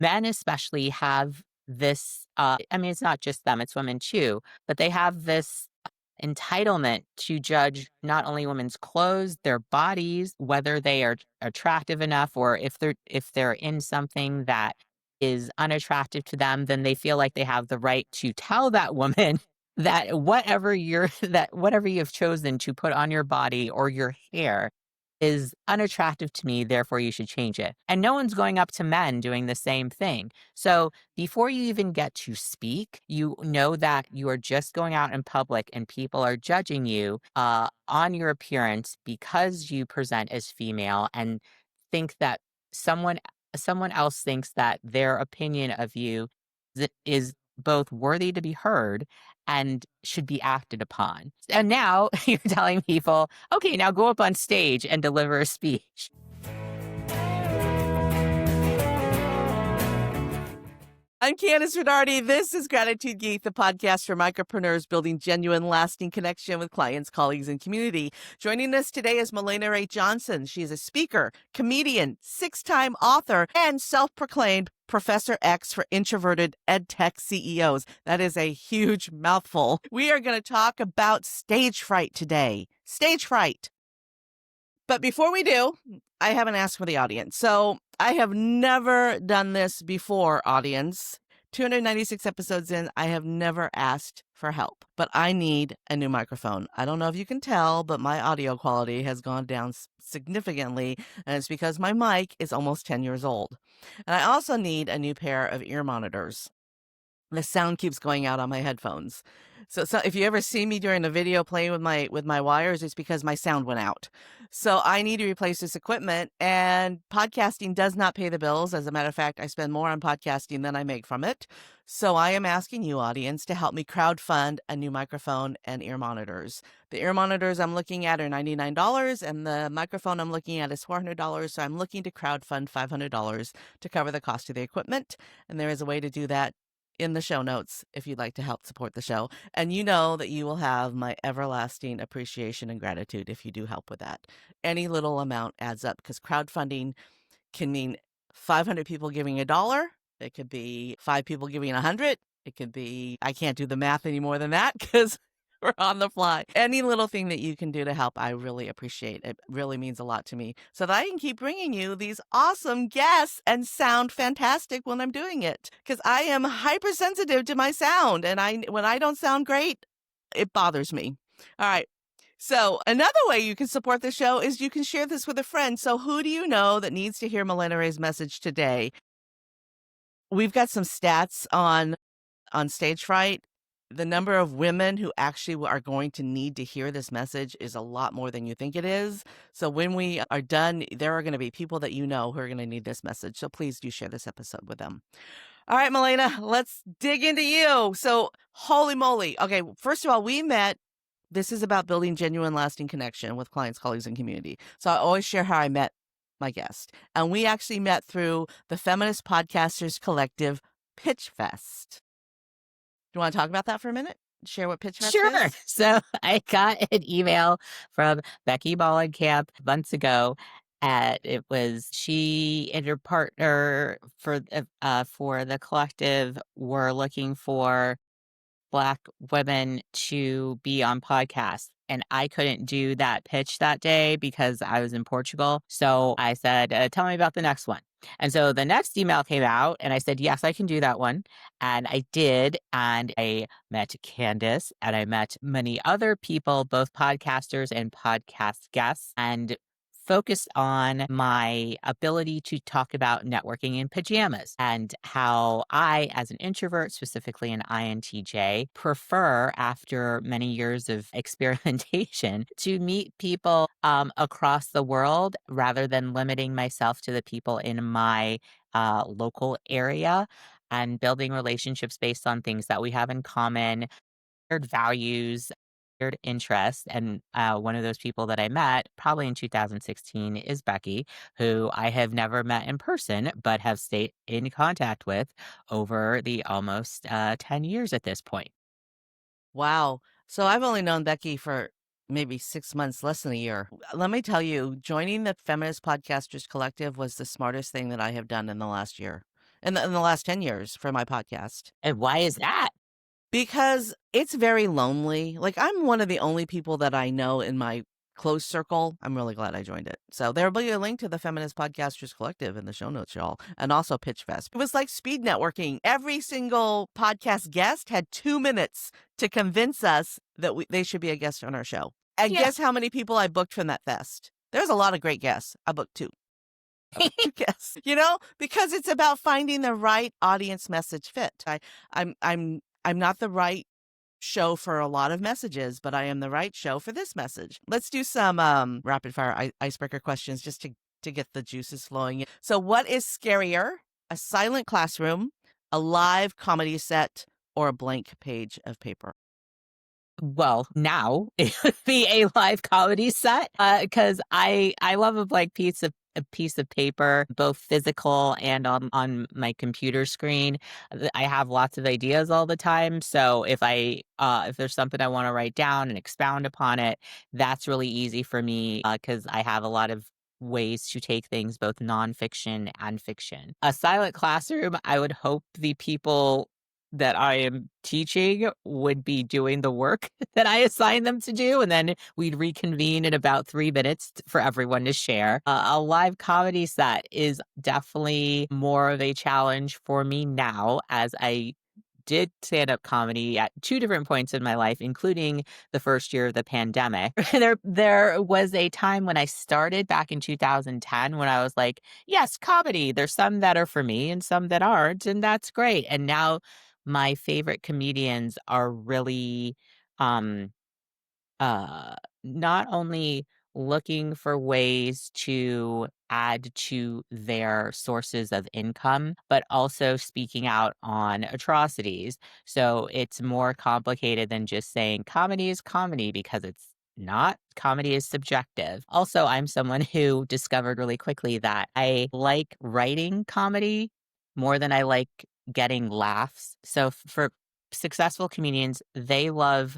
Men especially have this, I mean, it's not just them, it's women too, but they have this entitlement to judge not only women's clothes, their bodies, whether they are attractive enough, or if they're in something that is unattractive to them, then they feel like they have the right to tell that woman that whatever you have chosen to put on your body or your hair is unattractive to me, therefore you should change it. And no one's going up to men doing the same thing. So before you even get to speak, you know that you are just going out in public and people are judging you on your appearance because you present as female, and think that someone someone else thinks that their opinion of you is both worthy to be heard and should be acted upon. And now you're telling people, okay, now go up on stage and deliver a speech. I'm Kandas Rodarte. This is Gratitude Geek, the podcast for micropreneurs building genuine, lasting connection with clients, colleagues, and community. Joining us today is Mahlena-Rae Johnson. She is a speaker, comedian, 6-time author, and self-proclaimed Professor X for Introverted EdTech CEOs. That is a huge mouthful. We are going to talk about stage fright today. Stage fright. But before we do, I haven't asked for the audience. So I have never done this before, audience. 296 episodes in, I have never asked for help, but I need a new microphone. I don't know if you can tell, but my audio quality has gone down significantly, and it's because my mic is almost 10 years old. And I also need a new pair of ear monitors. The sound keeps going out on my headphones. So if you ever see me during a video playing with my wires, it's because my sound went out. So I need to replace this equipment, and podcasting does not pay the bills. As a matter of fact, I spend more on podcasting than I make from it. So I am asking you, audience, to help me crowdfund a new microphone and ear monitors. The ear monitors I'm looking at are $99, and the microphone I'm looking at is $400. So I'm looking to crowdfund $500 to cover the cost of the equipment. And there is a way to do that in the show notes if you'd like to help support the show. And you know that you will have my everlasting appreciation and gratitude if you do help with that. Any little amount adds up, because crowdfunding can mean 500 people giving $1. It could be 5 people giving 100. It could be, I can't do the math any more than that because we're on the fly. Any little thing that you can do to help, I really appreciate. It really means a lot to me, so that I can keep bringing you these awesome guests and sound fantastic when I'm doing it, because I am hypersensitive to my sound, and when I don't sound great, it bothers me. All right. So another way you can support the show is you can share this with a friend. So who do you know that needs to hear Mahlena-Rae's message today? We've got some stats on Stage Fright. The number of women who actually are going to need to hear this message is a lot more than you think it is. So when we are done, there are going to be people that you know who are going to need this message. So please do share this episode with them. All right, Mahlena, let's dig into you. So holy moly. Okay, first of all, we met. This is about building genuine, lasting connection with clients, colleagues, and community. So I always share how I met my guest. And we actually met through the Feminist Podcasters Collective Pitch Fest. Do you want to talk about that for a minute? Share what Pitch Fest Sure. is? So I got an email from Becky Ballencamp months ago. She and her partner for the collective were looking for Black women to be on podcasts. And I couldn't do that pitch that day because I was in Portugal. So I said, tell me about the next one. And so the next email came out and I said, yes, I can do that one. And I did. And I met Kandas and I met many other people, both podcasters and podcast guests, and focused on my ability to talk about networking in pajamas and how I, as an introvert, specifically an INTJ, prefer, after many years of experimentation, to meet people across the world rather than limiting myself to the people in my local area, and building relationships based on things that we have in common, shared values, shared interests. And one of those people that I met probably in 2016 is Becky, who I have never met in person, but have stayed in contact with over the almost 10 years at this point. Wow. So I've only known Becky for maybe 6 months, less than a year. Let me tell you, joining the Feminist Podcasters Collective was the smartest thing that I have done in the last year. in the last 10 years for my podcast. And why is that? Because it's very lonely. Like, I'm one of the only people that I know in my close circle. I'm really glad I joined it. So there'll be a link to the Feminist Podcasters Collective in the show notes, y'all, and also Pitch Fest. It was like speed networking. Every single podcast guest had 2 minutes to convince us that they should be a guest on our show. And Yeah. guess how many people I booked from that fest? There's a lot of great guests. I booked 2. Yes, because it's about finding the right audience message fit. I'm not the right show for a lot of messages, but I am the right show for this message. Let's do some rapid fire icebreaker questions just to get the juices flowing. So, what is scarier, a silent classroom, a live comedy set, or a blank page of paper? Well, now it would be a live comedy set, because I love a piece of paper, both physical and on my computer screen. I have lots of ideas all the time, so if there's something I wanna write down and expound upon it, that's really easy for me, because I have a lot of ways to take things, both nonfiction and fiction. A silent classroom, I would hope the people that I am teaching would be doing the work that I assign them to do, and then we'd reconvene in about 3 minutes for everyone to share. A live comedy set is definitely more of a challenge for me now, as I did stand-up comedy at 2 different points in my life, including the first year of the pandemic. There was a time when I started back in 2010 when I was like, "Yes, comedy. There's some that are for me and some that aren't, and that's great." And now my favorite comedians are really, um, uh, not only looking for ways to add to their sources of income, but also speaking out on atrocities. So it's more complicated than just saying comedy is comedy, because it's not. Comedy is subjective. Also, I'm someone who discovered really quickly that I like writing comedy more than I like getting laughs. So for successful comedians, they love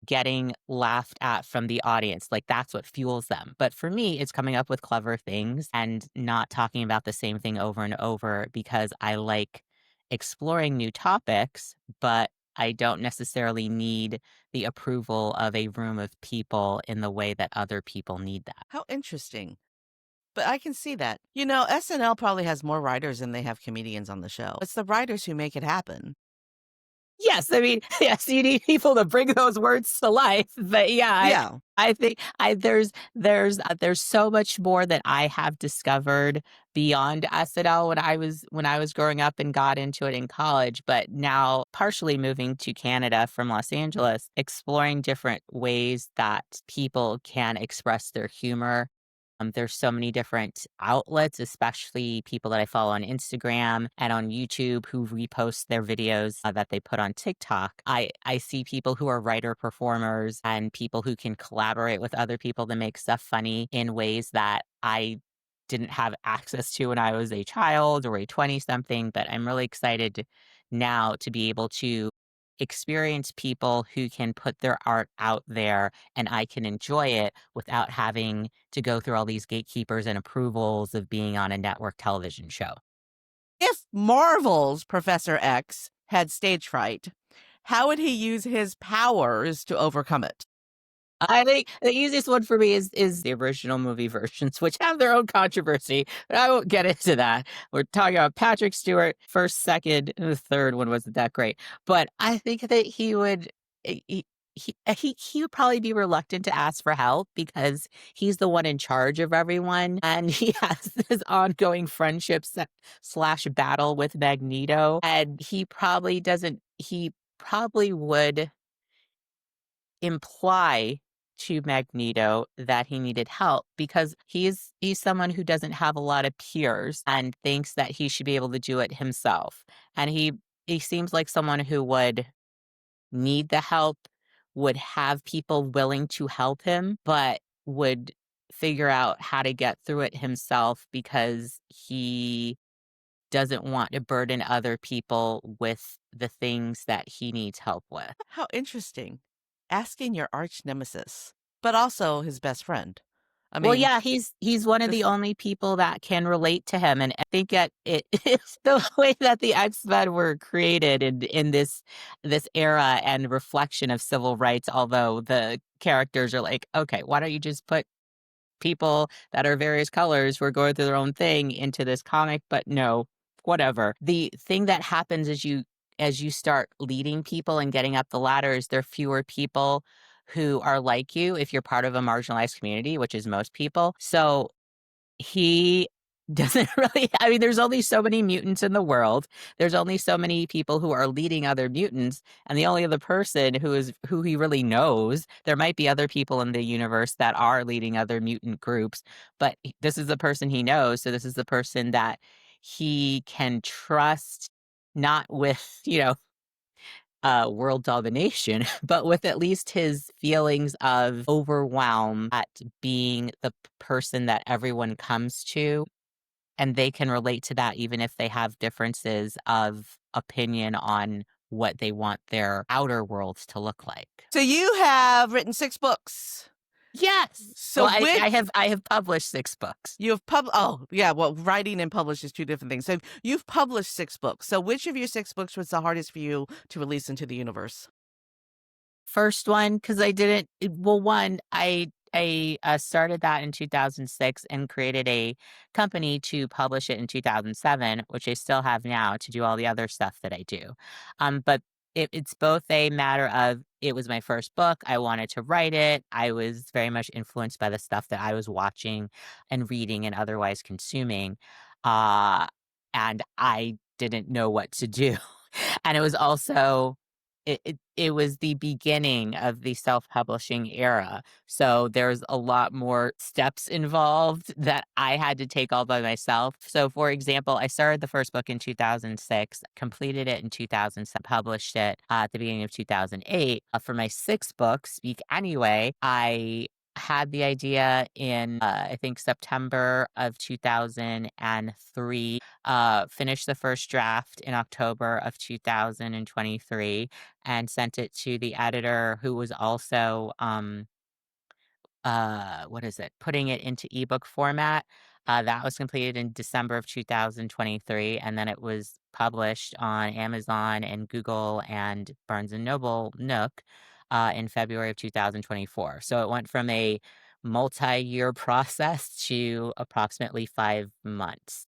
getting laughed at from the audience. Like, that's what fuels them. But for me, it's coming up with clever things and not talking about the same thing over and over, because I like exploring new topics, but I don't necessarily need the approval of a room of people in the way that other people need that. How interesting. But I can see that. SNL probably has more writers than they have comedians on the show. It's the writers who make it happen. Yes, I mean, yes, you need people to bring those words to life, but yeah, Yeah. I think there's so much more that I have discovered beyond SNL when I was growing up and got into it in college, but now partially moving to Canada from Los Angeles, exploring different ways that people can express their humor. There's so many different outlets, especially people that I follow on Instagram and on YouTube who repost their videos that they put on TikTok. I see people who are writer performers and people who can collaborate with other people to make stuff funny in ways that I didn't have access to when I was a child or a 20 something. But I'm really excited now to be able to experience people who can put their art out there and I can enjoy it without having to go through all these gatekeepers and approvals of being on a network television show. If Marvel's Professor X had stage fright, how would he use his powers to overcome it? I think the easiest one for me is the original movie versions, which have their own controversy, but I won't get into that. We're talking about Patrick Stewart, first, second, and the third one wasn't that great. But I think that he would he would probably be reluctant to ask for help because he's the one in charge of everyone, and he has this ongoing slash battle with Magneto, and he probably would imply to Magneto that he needed help because he's someone who doesn't have a lot of peers and thinks that he should be able to do it himself. And he seems like someone who would need the help, would have people willing to help him, but would figure out how to get through it himself because he doesn't want to burden other people with the things that he needs help with. How interesting. Asking your arch nemesis, but also his best friend. I Well, mean, yeah, he's one of the this only people that can relate to him, and I think that it it's the way that the X-Men were created in this era and reflection of civil rights, although the characters are like, "Okay, why don't you just put people that are various colors who are going through their own thing into this comic?" But no, whatever. The thing that happens as you start leading people and getting up the ladder is there are fewer people who are like you if you're part of a marginalized community, which is most people. So he doesn't really I mean, there's only so many mutants in the world. There's only so many people who are leading other mutants, and the only other person who he really knows there might be other people in the universe that are leading other mutant groups, but this is the person he knows, so this is the person that he can trust, not with, world domination, but with at least his feelings of overwhelm at being the person that everyone comes to, and they can relate to that even if they have differences of opinion on what they want their outer worlds to look like. so you have written 6 books. Yes. So Well, I which I have I have published 6 books. you have oh, yeah, well, writing and publish is 2 different things. So you've published 6 books. So which of your 6 books was the hardest for you to release into the universe? First one, because I didn't well, one, I started that in 2006 and created a company to publish it in 2007, which I still have now to do all the other stuff that I do. But it's both a matter of it was my first book. I wanted to write it. I was very much influenced by the stuff that I was watching and reading and otherwise consuming. Uh, and I didn't know what to do. And it was also it was the beginning of the self-publishing era, so there's a lot more steps involved that I had to take all by myself. So, for example, I started the first book in 2006, completed it in 2007, published it at the beginning of 2008. For my 6th book, Speak Anyway, I had the idea in, I think September of 2003, finished the first draft in October of 2023 and sent it to the editor who was also, what is it? Putting it into ebook format. That was completed in December of 2023, and then it was published on Amazon and Google and Barnes and Noble Nook in February of 2024. So it went from a multi-year process to approximately 5 months.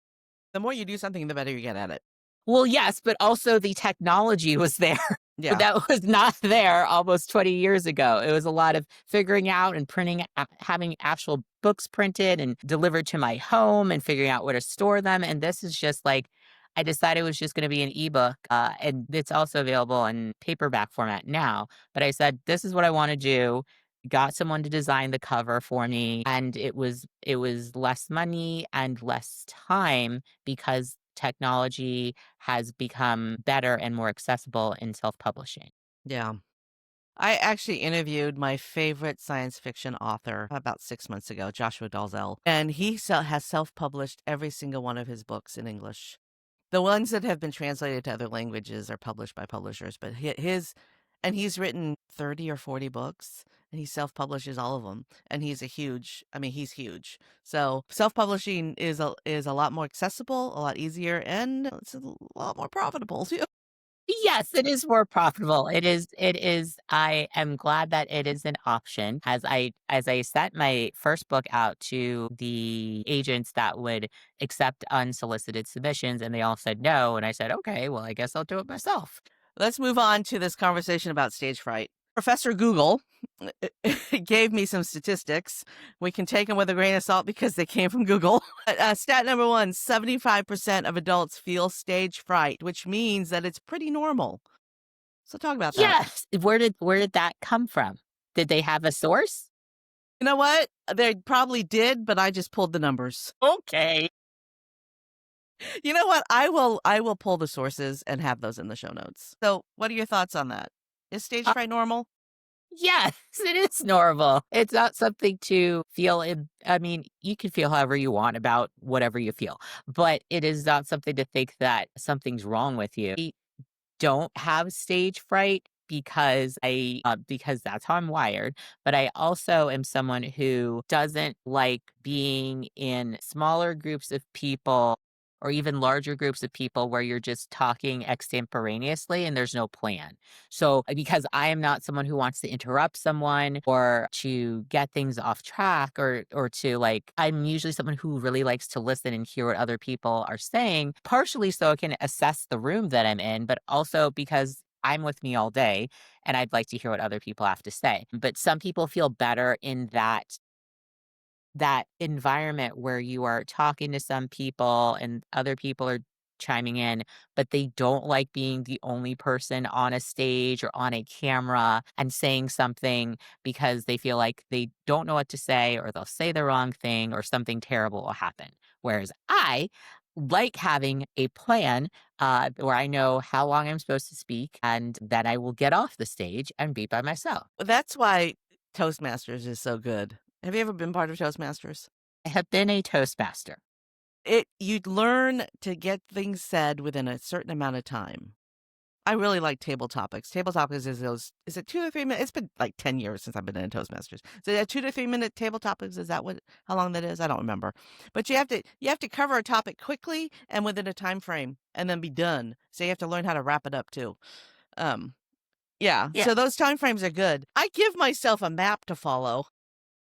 The more you do something, the better you get at it. Well, yes, but also the technology was there. Yeah. That was not there almost 20 years ago. It was a lot of figuring out and printing having actual books printed and delivered to my home and figuring out where to store them, and this is just like I decided it was just gonna be an ebook, and it's also available in paperback format now, but I said, "This is what I wanna do." Got someone to design the cover for me, and it was less money and less time because technology has become better and more accessible in self-publishing. Yeah. I actually interviewed my favorite science fiction author about 6 months ago, Joshua Dalzell, and he has self-published every single one of his books in English. The ones that have been translated to other languages are published by publishers, but his and he's written 30 or 40 books, and he self-publishes all of them, and he's huge. So, self-publishing is a lot more accessible, a lot easier, and it's a lot more profitable too. Yes, it is more profitable. It is I am glad that it is an option. As I sent my first book out to the agents that would accept unsolicited submissions, and they all said no, and I said, "Okay, well, I guess I'll do it myself." Let's move on to this conversation about stage fright. Professor Google gave me some statistics. We can take them with a grain of salt because they came from Google. Stat number one: 75% of adults feel stage fright, which means that it's pretty normal. So talk about that. Yes. Where did that come from? Did they have a source? You know what? They probably did, but I just pulled the numbers. Okay. You know what? I will pull the sources and have those in the show notes. So, what are your thoughts on that? Is stage Uh, fright normal? yes, it is normal. It's not something to feel I mean, you can feel however you want about whatever you feel, but it is not something to think that something's wrong with you. We don't have stage fright because that's how I'm wired, but I also am someone who doesn't like being in smaller groups of people or even larger groups of people where you're just talking extemporaneously and there's no plan. So, because I am not someone who wants to interrupt someone or to get things off track or to like I'm usually someone who really likes to listen and hear what other people are saying, partially so I can assess the room that I'm in, but also because I'm with me all day and I'd like to hear what other people have to say. But some people feel better in that environment where you are talking to some people and other people are chiming in, but they don't like being the only person on a stage or on a camera and saying something because they feel like they don't know what to say or they'll say the wrong thing or something terrible will happen. Whereas I like having a plan where I know how long I'm supposed to speak and then I will get off the stage and be by myself. That's why Toastmasters is so good. Have you ever been part of Toastmasters? I have been a Toastmaster. You'd learn to get things said within a certain amount of time. I really like table topics. Table topics is it 2 to 3 minutes? It's been like 10 years since I've been in Toastmasters. So a 2 to 3 minute table topics, is that how long that is? I don't remember. But you have to cover a topic quickly and within a time frame and then be done. So you have to learn how to wrap it up too. Um, yeah. Yeah. So those time frames are good. I give myself a map to follow,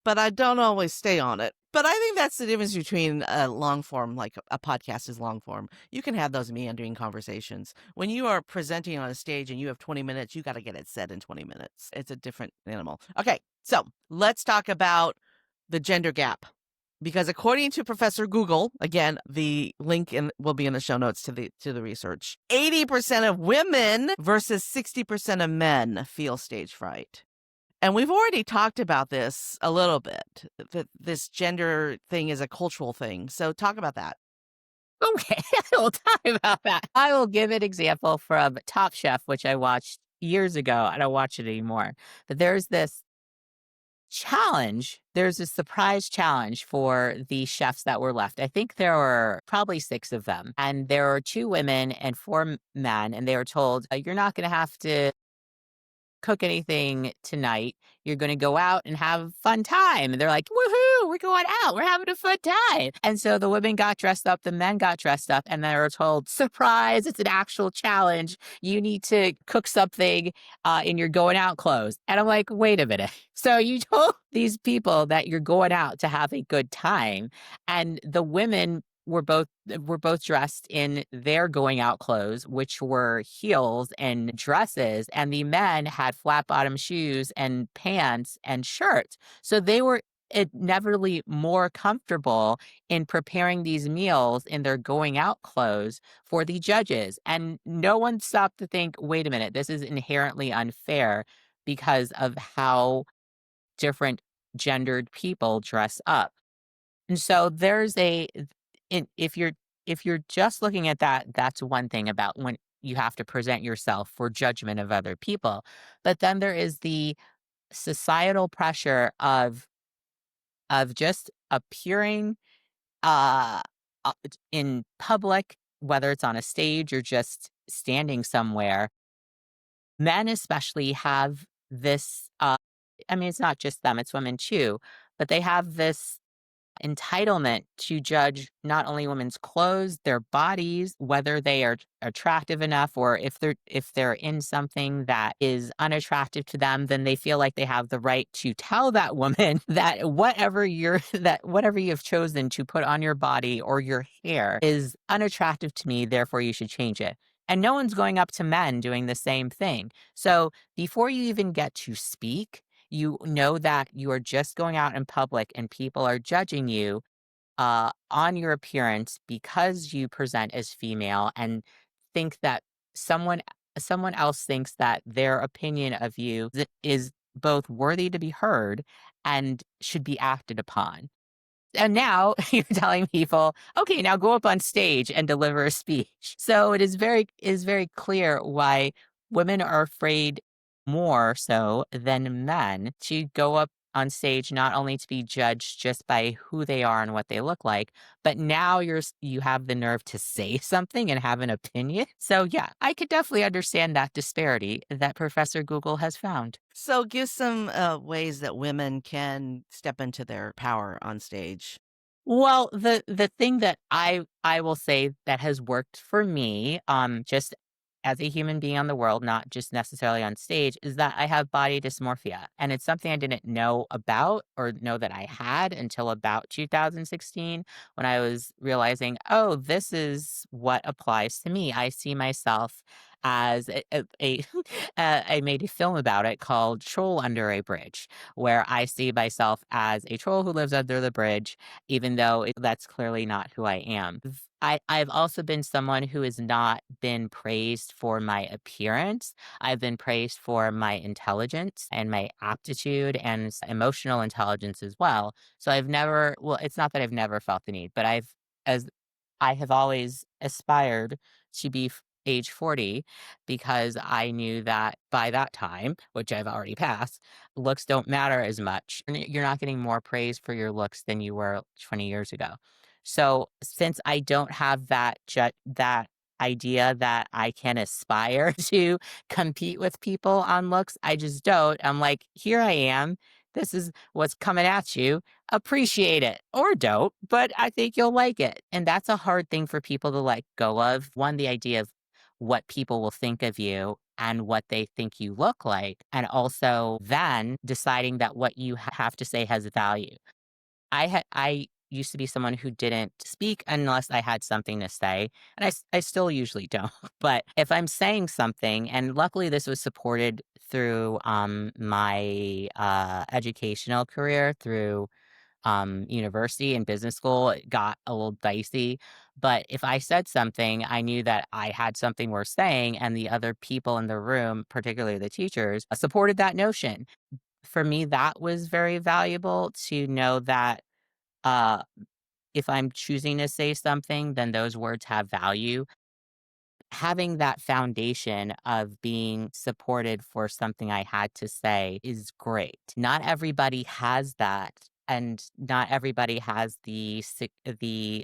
but I don't always stay on it. But I think that's the difference between a long form, like a podcast is long form. You can have those meandering conversations. When you are presenting on a stage and you have 20 minutes, you got to get it said in 20 minutes. It's a different animal. Okay, so let's talk about the gender gap. Because according to Professor Google, again, the link will be in the show notes to the research, 80% of women versus 60% of men feel stage fright. And we've already talked about this a little bit, that this gender thing is a cultural thing. So talk about that. Okay, we'll talk about that. I will give an example from Top Chef, which I watched years ago. I don't watch it anymore. But there's this surprise challenge for the chefs that were left. I think there were probably 6 of them. And there were 2 women and 4 men. And they were told, you're not going to have to cook anything tonight. You're going to go out and have a fun time. And they're like, woohoo, we're going out. We're having a fun time. And so the women got dressed up, the men got dressed up, and they were told, surprise, it's an actual challenge. You need to cook something in your going out clothes. And I'm like, wait a minute. So you told these people that you're going out to have a good time. And the women were both dressed in their going out clothes, which were heels and dresses, and the men had flat bottom shoes and pants and shirts. So they were inevitably more comfortable in preparing these meals in their going out clothes for the judges. And no one stopped to think, wait a minute, this is inherently unfair because of how different gendered people dress up. And so if you're just looking at that, that's one thing about when you have to present yourself for judgment of other people. But then there is the societal pressure of just appearing uh, in public, whether it's on a stage or just standing somewhere. Men especially have this. I mean, it's not just them; it's women too. But they have this entitlement to judge not only women's clothes, their bodies, whether they are attractive enough, or if they're in something that is unattractive to them, then they feel like they have the right to tell that woman that whatever you have chosen to put on your body or your hair is unattractive to me, therefore you should change it. And no one's going up to men doing the same thing. So before you even get to speak, you know that you are just going out in public and people are judging you on your appearance because you present as female and think that someone someone else thinks that their opinion of you is both worthy to be heard and should be acted upon. And now you're telling people, okay, now go up on stage and deliver a speech. So it is very clear why women are afraid more so than men to go up on stage not only to be judged just by who they are and what they look like, but now you have the nerve to say something and have an opinion. So yeah, I could definitely understand that disparity that Professor Google has found. So give some ways that women can step into their power on stage. Well, the thing that I will say that has worked for me, just as a human being on the world, not just necessarily on stage, is that I have body dysmorphia. And it's something I didn't know about or know that I had until about 2016 when I was realizing, oh, this is what applies to me. I see myself as I made a film about it called Troll Under a Bridge, where I see myself as a troll who lives under the bridge even though that's clearly not who I am. I've also been someone who has not been praised for my appearance. I've been praised for my intelligence and my aptitude and emotional intelligence as well. So I've never, well, it's not that I've never felt the need, but as I have always aspired to be age 40 because I knew that by that time, which I've already passed, looks don't matter as much. You're not getting more praise for your looks than you were 20 years ago. So since I don't have that idea that I can aspire to compete with people on looks, I just don't. I'm like, here I am. This is what's coming at you. Appreciate it or don't, but I think you'll like it. And that's a hard thing for people to let go of. One, the idea of what people will think of you and what they think you look like. And also then deciding that what you have to say has value. I used to be someone who didn't speak unless I had something to say, and I still usually don't. But if I'm saying something, and luckily this was supported through my educational career through university and business school, it got a little dicey. But if I said something, I knew that I had something worth saying, and the other people in the room, particularly the teachers, supported that notion. For me, that was very valuable to know that uh, if I'm choosing to say something, then those words have value. Having that foundation of being supported for something I had to say is great. Not everybody has that, and not everybody has the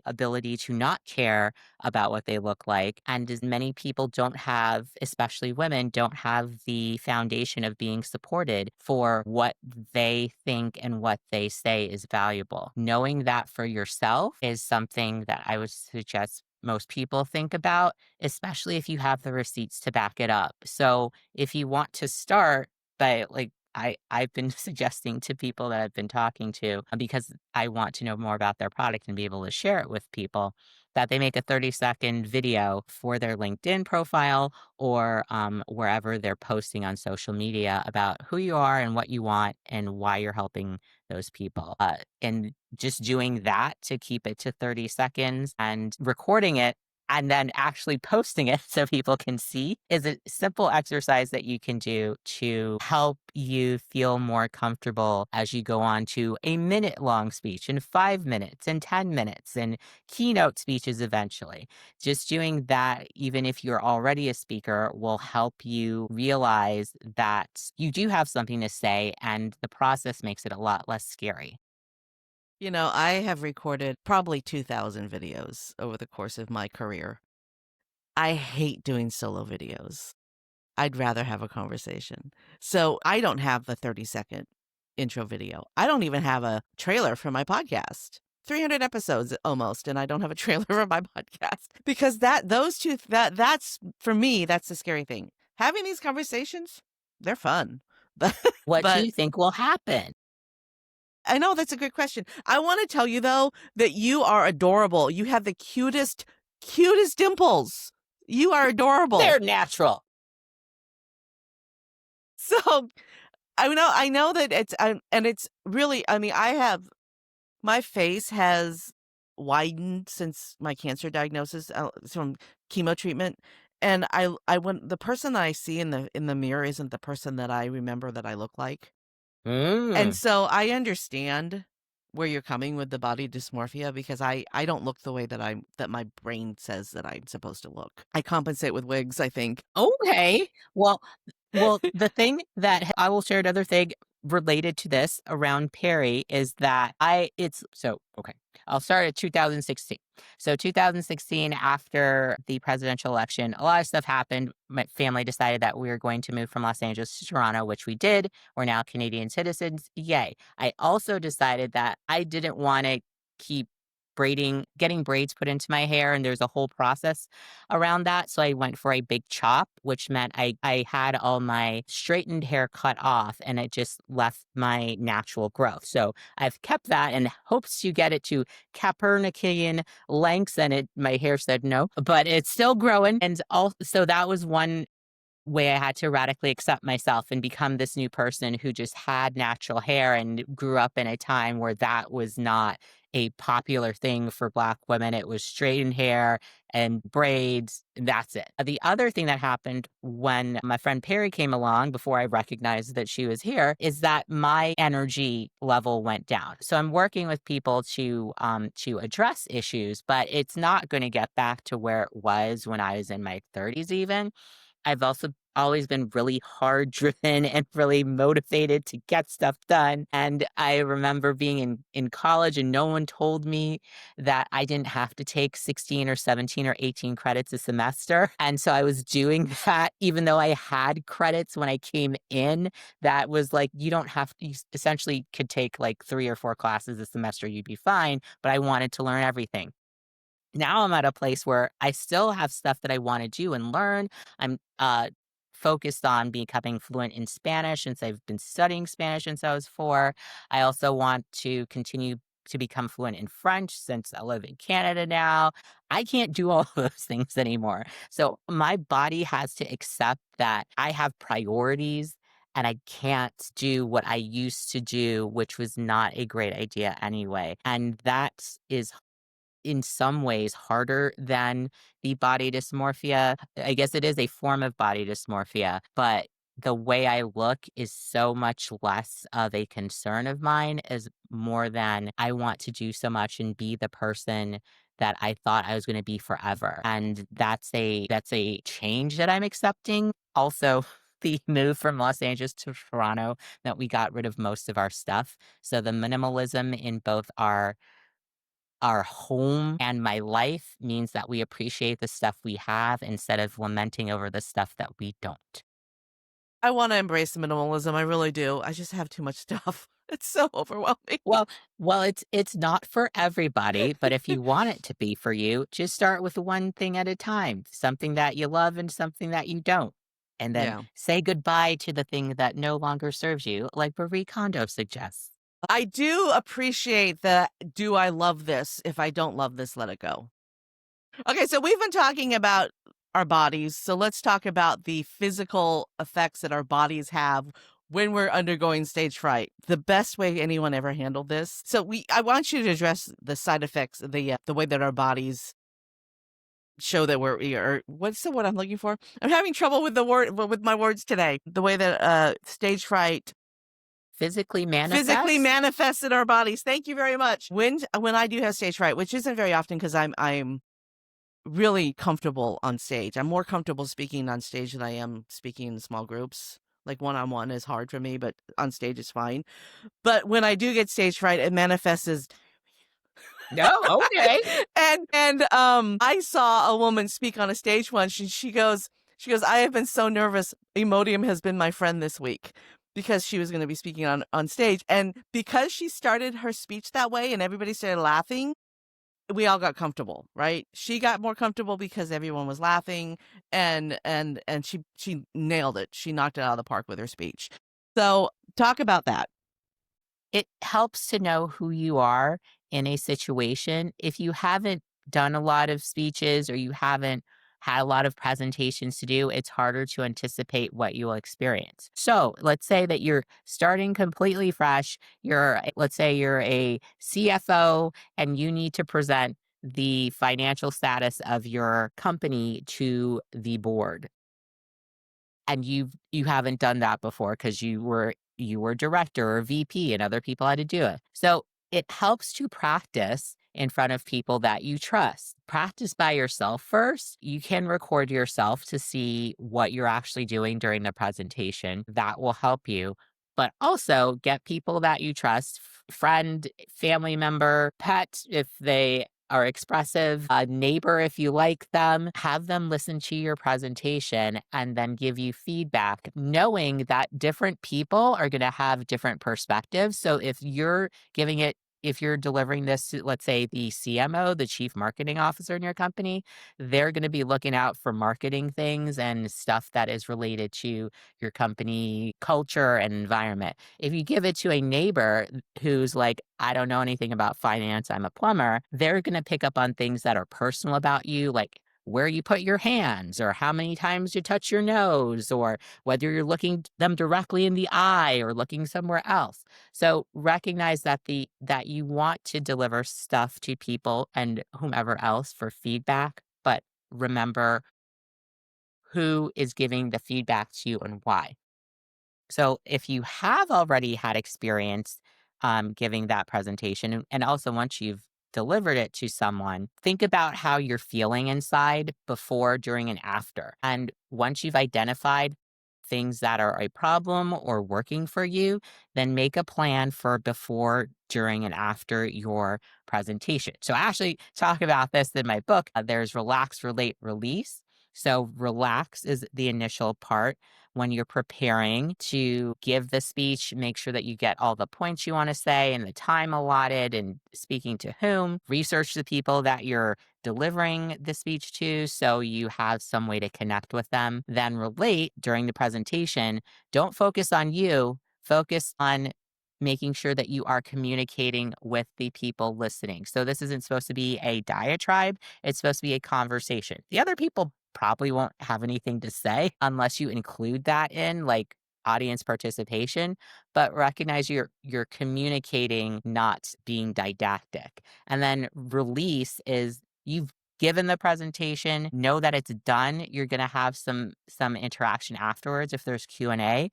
ability to not care about what they look like, and as many people don't have, especially women, don't have the foundation of being supported for what they think and what they say is valuable. Knowing that for yourself is something that I would suggest most people think about, especially if you have the receipts to back it up. So if you want to start by like I've been suggesting to people that I've been talking to because I want to know more about their product and be able to share it with people that they make a 30-second video for their LinkedIn profile or wherever they're posting on social media about who you are and what you want and why you're helping those people. And just doing that to keep it to 30 seconds and recording it and then actually posting it so people can see is a simple exercise that you can do to help you feel more comfortable as you go on to a minute long speech and 5 minutes and 10 minutes and keynote speeches eventually. Just doing that, even if you're already a speaker, will help you realize that you do have something to say and the process makes it a lot less scary. You know, I have recorded probably 2,000 videos over the course of my career. I hate doing solo videos. I'd rather have a conversation. So I don't have the 30-second intro video. I don't even have a trailer for my podcast. 300 episodes almost, and I don't have a trailer for my podcast because that's for me, that's the scary thing. Having these conversations, they're fun. But What do but you think will happen? I know that's a good question. I want to tell you though that you are adorable. You have the cutest dimples. You are adorable. They're natural. So I know that and it's really, I mean, my face has widened since my cancer diagnosis from chemo treatment. And I when the person that I see in the mirror isn't the person that I remember that I look like. And Mm. so I understand where you're coming with the body dysmorphia because I don't look the way that my brain says that I'm supposed to look. I compensate with wigs, I think. Okay. Well, the thing that I will share another thing. related to this around Perry is that okay. I'll start at 2016. So 2016, after the presidential election, a lot of stuff happened. My family decided that we were going to move from Los Angeles to Toronto, which we did. We're now Canadian citizens. Yay. I also decided that I didn't want to keep getting braids put into my hair, and there's a whole process around that. So I went for a big chop, which meant I had all my straightened hair cut off and it just left my natural growth. So I've kept that in hopes to get it to Copernican lengths, and my hair said no, but it's still growing. And also that was one way I had to radically accept myself and become this new person who just had natural hair and grew up in a time where that was not a popular thing for Black women. It was straightened hair and braids, and that's it. The other thing that happened when my friend Perry came along, before I recognized that she was here, is that my energy level went down. So I'm working with people to address issues, but it's not going to get back to where it was when I was in my 30s even. I've also always been really hard driven and really motivated to get stuff done. And I remember being in college and no one told me that I didn't have to take 16 or 17 or 18 credits a semester. And so I was doing that even though I had credits when I came in. That was like, you don't have to, you essentially could take like 3 or 4 classes a semester, you'd be fine. But I wanted to learn everything. Now I'm at a place where I still have stuff that I want to do and learn. I'm focused on becoming fluent in Spanish since I've been studying Spanish since I was 4. I also want to continue to become fluent in French since I live in Canada now. I can't do all of those things anymore. So my body has to accept that I have priorities and I can't do what I used to do, which was not a great idea anyway. And that is in some ways harder than the body dysmorphia. I guess it is a form of body dysmorphia, but the way I look is so much less of a concern of mine, is more than I want to do so much and be the person that I thought I was going to be forever. And that's a change that I'm accepting. Also, the move from Los Angeles to Toronto, that we got rid of most of our stuff. So the minimalism in both our home and my life means that we appreciate the stuff we have instead of lamenting over the stuff that we don't. I want to embrace minimalism. I really do. I just have too much stuff. It's so overwhelming. Well, it's not for everybody, but if you want it to be for you, just start with one thing at a time, something that you love and something that you don't. And then Yeah. say goodbye to the thing that no longer serves you, like Marie Kondo suggests. I do appreciate the do I love this? If I don't love this, let it go. Okay, so we've been talking about our bodies. So let's talk about the physical effects that our bodies have when we're undergoing stage fright. The best way anyone ever handled this. So I want you to address the side effects, the way that our bodies show that or what's the word I'm looking for? I'm having trouble with with my words today. The way that stage fright Physically physically manifest? manifests in our bodies. Thank you very much. When I do have stage fright, which isn't very often because I'm really comfortable on stage. I'm more comfortable speaking on stage than I am speaking in small groups. Like one-on-one is hard for me, but on stage is fine. But when I do get stage fright, it manifests as No, okay. I saw a woman speak on a stage once. She goes, I have been so nervous. Imodium has been my friend this week because she was going to be speaking on stage. And because she started her speech that way and everybody started laughing, we all got comfortable, right? She got more comfortable because everyone was laughing and she nailed it. She knocked it out of the park with her speech. So talk about that. It helps to know who you are in a situation. If you haven't done a lot of speeches or you haven't had a lot of presentations to do, it's harder to anticipate what you will experience. So let's say that you're starting completely fresh. Let's say you're a CFO and you need to present the financial status of your company to the board, and you haven't done that before because you were director or VP and other people had to do it. So it helps to practice in front of people that you trust. Practice by yourself first. You can record yourself to see what you're actually doing during the presentation. That will help you. but also get people that you trust, friend, family member, pet if they are expressive, a neighbor if you like them, have them listen to your presentation and then give you feedback, knowing that different people are going to have different perspectives. So if you're delivering this to, let's say, the CMO, the chief marketing officer in your company, they're going to be looking out for marketing things and stuff that is related to your company culture and environment. If you give it to a neighbor who's like, I don't know anything about finance, I'm a plumber, they're going to pick up on things that are personal about you, like where you put your hands or how many times you touch your nose or whether you're looking them directly in the eye or looking somewhere else. So recognize that you want to deliver stuff to people and whomever else for feedback, but remember who is giving the feedback to you and why. So if you have already had experience giving that presentation, and also once you've delivered it to someone, think about how you're feeling inside before, during, and after. And once you've identified things that are a problem or working for you, then make a plan for before, during, and after your presentation. So I actually talk about this in my book. There's relax, relate, release. So relax is the initial part when you're preparing to give the speech, make sure that you get all the points you want to say and the time allotted and speaking to whom. Research the people that you're delivering the speech to so you have some way to connect with them. Then relate during the presentation. Don't focus on you, focus on making sure that you are communicating with the people listening. So this isn't supposed to be a diatribe, it's supposed to be a conversation. The other people probably won't have anything to say unless you include that in like audience participation, but recognize you're communicating, not being didactic. And then release is you've given the presentation, know that it's done. You're going to have some interaction afterwards if there's Q&A,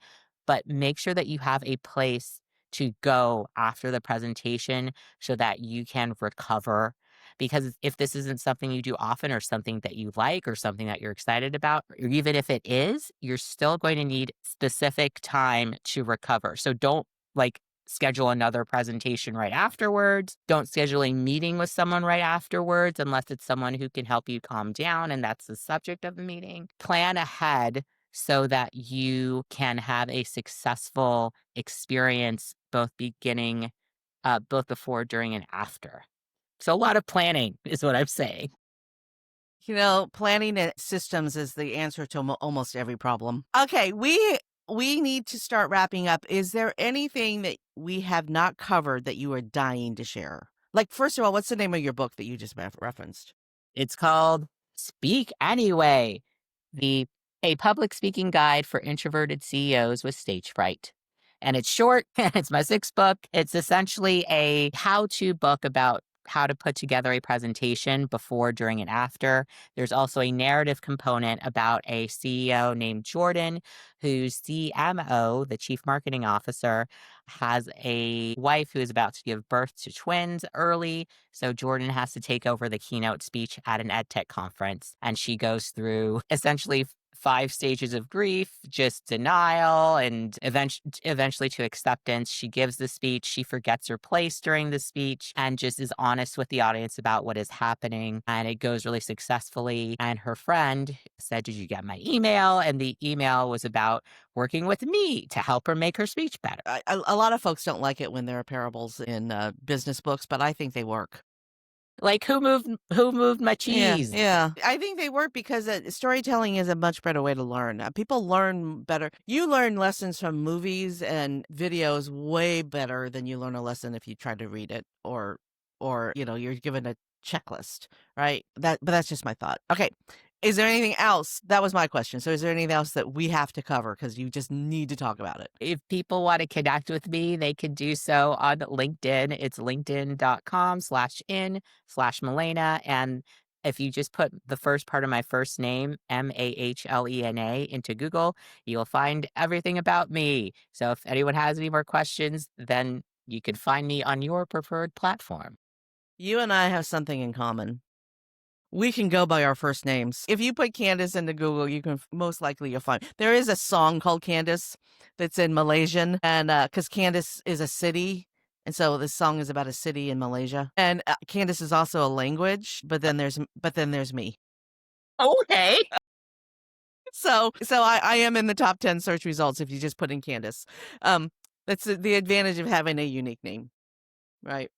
but make sure that you have a place to go after the presentation so that you can recover. Because if this isn't something you do often or something that you like or something that you're excited about, or even if it is, you're still going to need specific time to recover. So don't like schedule another presentation right afterwards. Don't schedule a meeting with someone right afterwards unless it's someone who can help you calm down and that's the subject of the meeting. Plan ahead so that you can have a successful experience both before, during, and after. So a lot of planning is what I'm saying. Planning and systems is the answer to almost every problem. Okay, we need to start wrapping up. Is there anything that we have not covered that you are dying to share? Like, first of all, what's the name of your book that you just referenced? It's called Speak Anyway, the a public speaking guide for introverted CEOs with stage fright. And it's short, and it's my sixth book. It's essentially a how-to book about how to put together a presentation before, during, and after. There's also a narrative component about a CEO named Jordan, whose CMO, the chief marketing officer, has a wife who is about to give birth to twins early. So Jordan has to take over the keynote speech at an EdTech conference. And she goes through essentially 5 stages of grief, just denial, and eventually to acceptance. She gives the speech. She forgets her place during the speech and just is honest with the audience about what is happening. And it goes really successfully. And her friend said, "Did you get my email?" And the email was about working with me to help her make her speech better. A lot of folks don't like it when there are parables in business books, but I think they work. Like who moved my Yeah, cheese? yeah. I think they work because storytelling is a much better way to learn. People learn better. You learn lessons from movies and videos way better than you learn a lesson if you try to read it or you're given a checklist, right? But that's just my thought. Okay. Is there anything else? That was my question. So is there anything else that we have to cover because you just need to talk about it? If people want to connect with me, they can do so on LinkedIn. It's linkedin.com/in/Mahlena. And if you just put the first part of my first name, Mahlena, into Google, you'll find everything about me. So if anyone has any more questions, then you can find me on your preferred platform. You and I have something in common. We can go by our first names. If you put Kandas into Google, you can most likely you'll find there is a song called Kandas that's in Malaysian, and because Kandas is a city. And so this song is about a city in Malaysia. And Kandas is also a language, but then there's me. Okay. So I am in the top 10 search results if you just put in Candace. That's the advantage of having a unique name, right?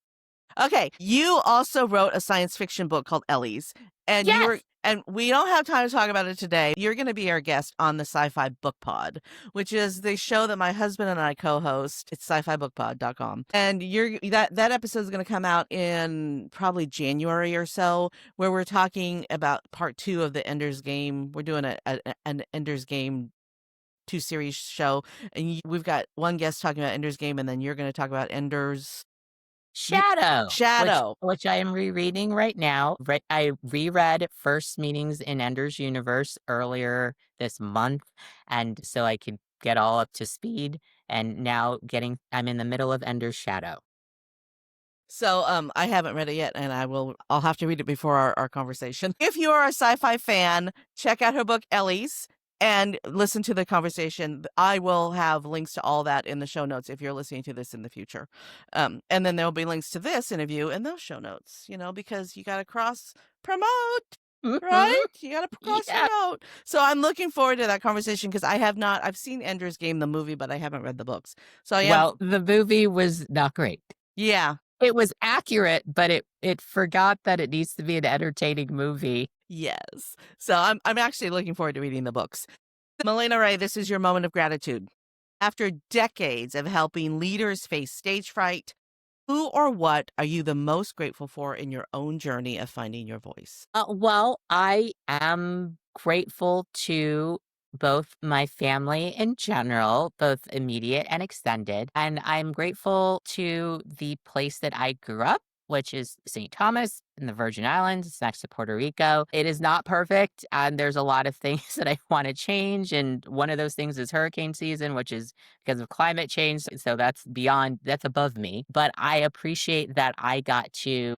Okay, you also wrote a science fiction book called Ellie's, and Yes. we don't have time to talk about it today. You're going to be our guest on the Sci-Fi Book Pod, which is the show that my husband and I co-host. It's sci-fi bookpod.com. And that episode is going to come out in probably January or so, where we're talking about part 2 of the Ender's Game. We're doing an Ender's Game 2 series show, and we've got one guest talking about Ender's Game, and then you're going to talk about Ender's Shadow, Shadow. which I am rereading right now. I reread First Meetings in Ender's Universe earlier this month, and so I could get all up to speed. And now I'm in the middle of Ender's Shadow. So I haven't read it yet, and I'll have to read it before our conversation. If you are a sci-fi fan, check out her book Ellie's and listen to the conversation. I will have links to all that in the show notes if you're listening to this in the future. And then there'll be links to this interview in those show notes, because you got to cross promote. Right? You got to cross Yeah. promote. So I'm looking forward to that conversation because I've seen Ender's Game, the movie, but I haven't read the books. So Well, the movie was not great. Yeah. It was accurate, but it forgot that it needs to be an entertaining movie. Yes. So I'm actually looking forward to reading the books. Mahlena-Rae, this is your moment of gratitude. After decades of helping leaders face stage fright, who or what are you the most grateful for in your own journey of finding your voice? Well, I am grateful to both my family in general, both immediate and extended. And I'm grateful to the place that I grew up, which is St. Thomas in the Virgin Islands. It's next to Puerto Rico. It is not perfect, and there's a lot of things that I want to change. And one of those things is hurricane season, which is because of climate change. So that's above me. But I appreciate that I got to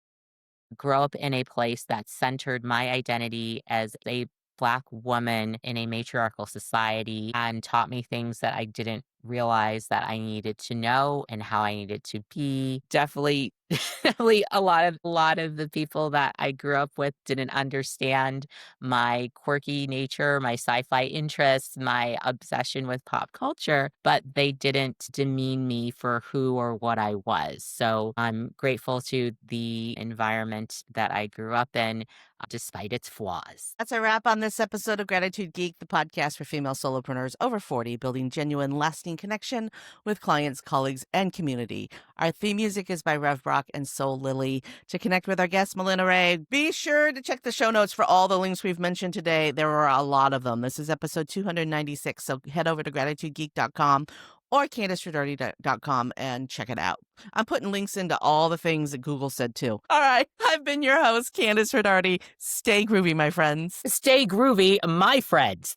grow up in a place that centered my identity as a Black woman in a matriarchal society and taught me things that I didn't realize that I needed to know and how I needed to be. Definitely, definitely a lot of the people that I grew up with didn't understand my quirky nature, my sci-fi interests, my obsession with pop culture, but they didn't demean me for who or what I was. So I'm grateful to the environment that I grew up in, despite its flaws. That's a wrap on this episode of Gratitude Geek, the podcast for female solopreneurs over 40, building genuine, lasting connection with clients, colleagues, and community. Our theme music is by Rev Brock and Soul Lily. To connect with our guest, Mahlena-Rae, be sure to check the show notes for all the links we've mentioned today. There are a lot of them. This is episode 296, so head over to gratitudegeek.com or CandasRodarte.com and check it out. I'm putting links into all the things that Google said too. All right, I've been your host, Kandas Rodarte. Stay groovy, my friends. Stay groovy, my friends.